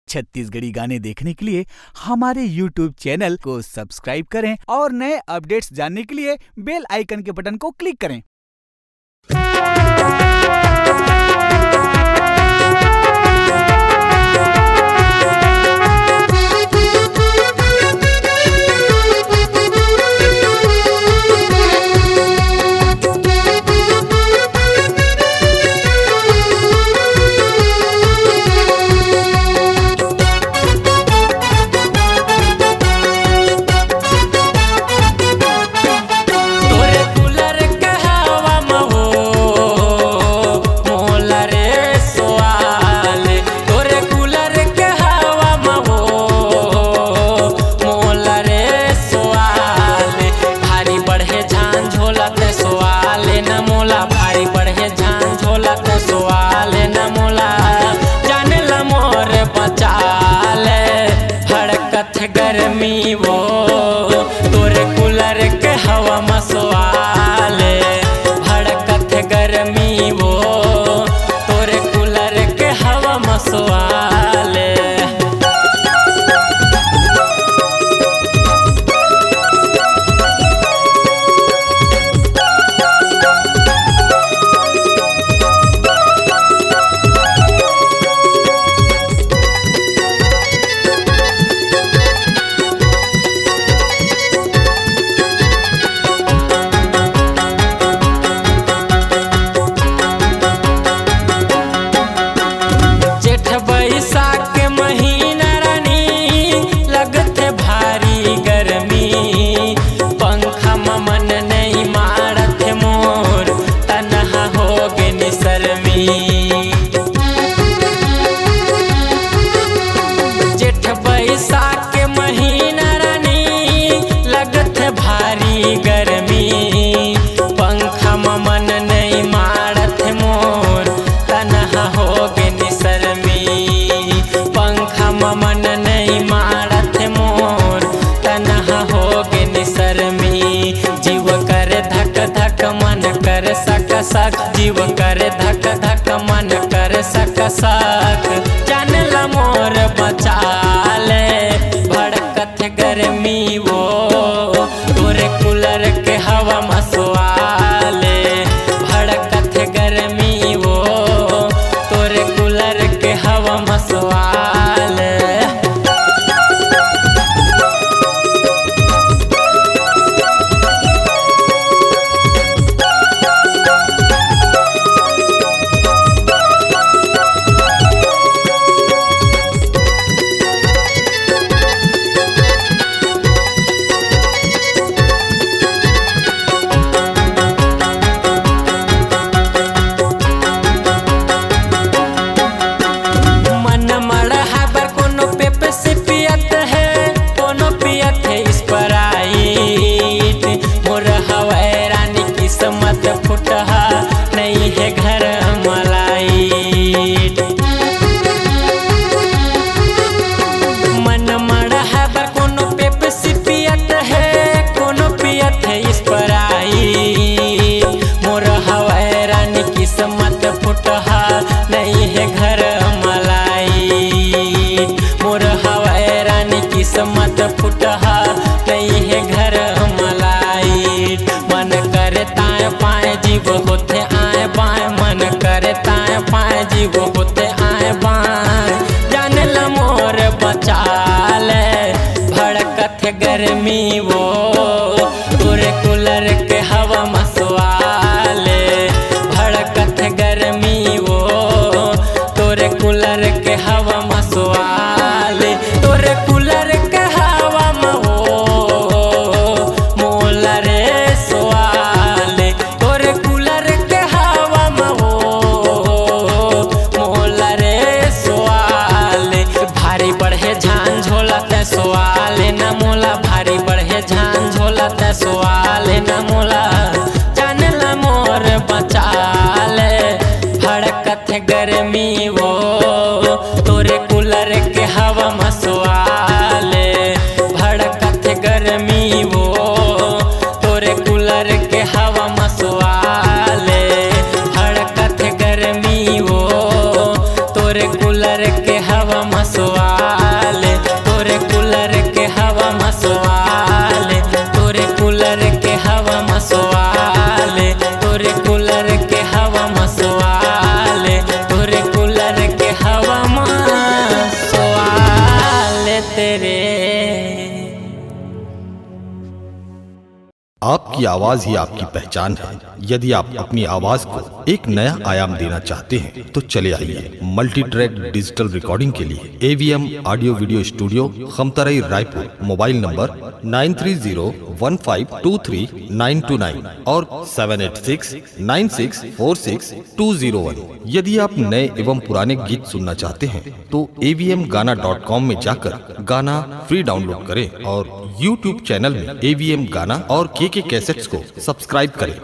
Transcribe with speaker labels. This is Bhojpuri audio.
Speaker 1: छत्तीसगढ़ी गाने देखने के लिए हमारे YouTube चैनल को सब्सक्राइब करें और नए अपडेट्स जानने के लिए बेल आइकन के बटन को क्लिक करें।
Speaker 2: गर्मी वो तोरे कूलर के हवा मसवाले भड़कत गर्मी वो तोरे कूलर के हवा मसवाले। जेठ बैसाख के महीना रानी लगत भारी गर्मी पंखा मन नहीं मारत मोर तनहा हो गे निसरमी पंखा मन नहीं मारत मोर तनहा हो गे निसरमी जीव कर धक धक मन कर सक सक जीव कर धक धक मन कर सक सक जानला मोर बचा ले भड़कत गर्मी वो तोरे कूलर के हवा मसवाले भड़कत गर्मी वो तोरे कूलर के हवा मसवाले। नहीं है घर मलाई मन मड़ा है बर कोनो पेप्सी पियत है कोनो पियत है स्प्राइट मोर हवाई रानी किस्मत फुटहा नहीं है घर मलाई मोर हवाई रानी किस्मत फुटहा नहीं है घर मलाई मन करे ताए पाए जीव होते आए बाएं मन करे ताए पाए जीव होते आए बाएं जानला मोर बचा ले भड़कत गर्मी वो तोरे कूलर के हवा मसवाले भड़कत गर्मी वो तोरे कूलर के हवा मसवाले तोरे कूलर के हवा सवाले न मोला भारी बढ़े झान झोला ते सवाले न मोला जानला मोर बचा ले भड़कत गर्मी वो तोरे कूलर के हवा मसवाले भड़कत गर्मी वो तोरे कूलर के हवा मसवाले भड़कत गर्मी वो तोरे कूलर के हवा मसवाले।
Speaker 3: आपकी आवाज ही आपकी पहचान है। यदि आप अपनी आवाज को एक नया आयाम देना चाहते हैं तो चले आइए मल्टी ट्रैक डिजिटल रिकॉर्डिंग के लिए AVM audio video studio, Khamtarai, Raipur. Mobile number 9301523929 और 7869646201। यदि आप नए एवं पुराने गीत सुनना चाहते हैं तो avmgana.com में जाकर गाना फ्री डाउनलोड करें और YouTube चैनल में AVM गाना और KK कैसेट्स को सब्सक्राइब करें।